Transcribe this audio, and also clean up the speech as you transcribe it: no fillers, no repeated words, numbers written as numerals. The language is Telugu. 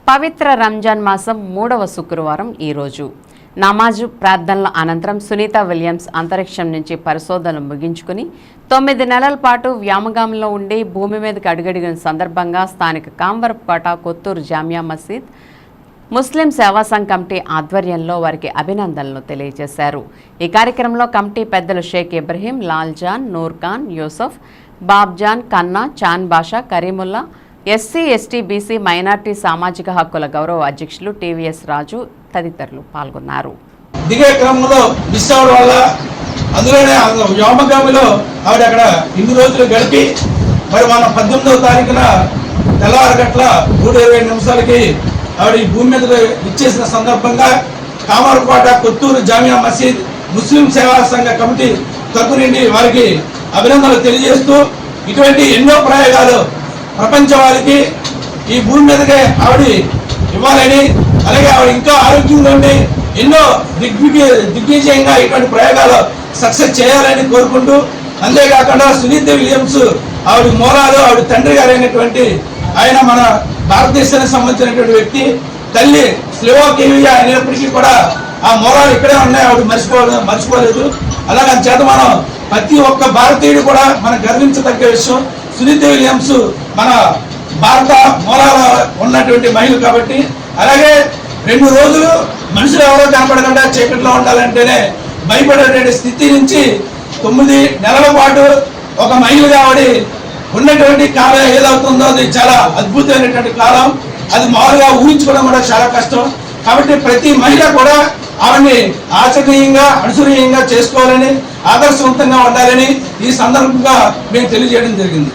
పవిత్ర రంజాన్ మాసం 3వ శుక్రవారం ఈరోజు నమాజు ప్రార్థనల అనంతరం సునీత విలియమ్స్ అంతరిక్షం నుంచి పరిశోధనలు ముగించుకుని 9 నెలల పాటు వ్యామగామంలో ఉండి భూమి మీదకి అడుగడిగిన సందర్భంగా స్థానిక కాంవరపేట కొత్తూరు జామియా మసీద్ ముస్లిం సేవా సంఘ్ కమిటీ ఆధ్వర్యంలో వారికి అభినందనలు తెలియజేశారు। ఈ కార్యక్రమంలో కమిటీ పెద్దలు Sheikh Ibrahim, Lal Jan, Noor Khan, Yusuf, Babjan, Kanna, Chan Basha, Kareemulla, SC, ST, BC, minority సామాజిక హక్కుల గౌరవ అధ్యక్షులు టీవీఎస్ రాజు తదితరులు పాల్గొన్నారు। దిగే క్రమంలో మిస్ అవడం వల్ల అందులోనే వ్యోమగామిలో ఆవిడ అక్కడ ఇన్ని రోజులు గడిపి మరి మన 18వ తారీఖున తెల్లవారగట్ల 3:20 ఆవిడ ఈ భూమి మీద ఇచ్చేసిన సందర్భంగా కామరకోట కొత్తూరు జామియా మసీద్ ముస్లిం సేవా సంఘ కమిటీ తరపు నుండి వారికి అభినందనలు తెలియజేస్తూ ఇటువంటి ఎన్నో ప్రయోగాలు ప్రపంచం వారికి ఈ భూమి మీదకే ఆవిడ ఇవ్వాలని, అలాగే ఆవిడ ఇంకా ఆరోగ్యంగా ఉండి ఎన్నో దిగ్విజయంగా ఇటువంటి ప్రయోగాలు సక్సెస్ చేయాలని కోరుకుంటూ, అంతేకాకుండా సునీత విలియమ్స్ ఆవిడ మూలాలు ఆవిడ తండ్రి గారైనటువంటి ఆయన మన భారతదేశానికి సంబంధించినటువంటి వ్యక్తి, తల్లి స్లోవాకియా అయినప్పటికీ కూడా ఆ మూలాలు ఇక్కడే ఉన్నాయి, ఆవిడ మర్చిపోలేదు। అలాగే చేత మనం ప్రతి ఒక్క భారతీయుడు కూడా మనం గర్వించదగ్గ విషయం, సునీత విలియమ్స్ మన భారత మూలాల ఉన్నటువంటి మహిళ కాబట్టి। అలాగే 2 రోజులు మనుషులు ఎవరో కనపడకుండా చీకట్లో ఉండాలంటేనే భయపడేటువంటి స్థితి నుంచి 9 నెలల పాటు ఒక మహిళగా ఆవిడ ఉన్నటువంటి కాలం ఏదవుతుందో అది చాలా అద్భుతమైనటువంటి కాలం, అది మామూలుగా ఊహించుకోవడం కూడా చాలా కష్టం। కాబట్టి ప్రతి మహిళ కూడా ఆవిడ్ని ఆచరణీయంగా అనుసరణీయంగా చేసుకోవాలని, ఆదర్శవంతంగా ఉండాలని ఈ సందర్భంగా మేము తెలియజేయడం జరిగింది।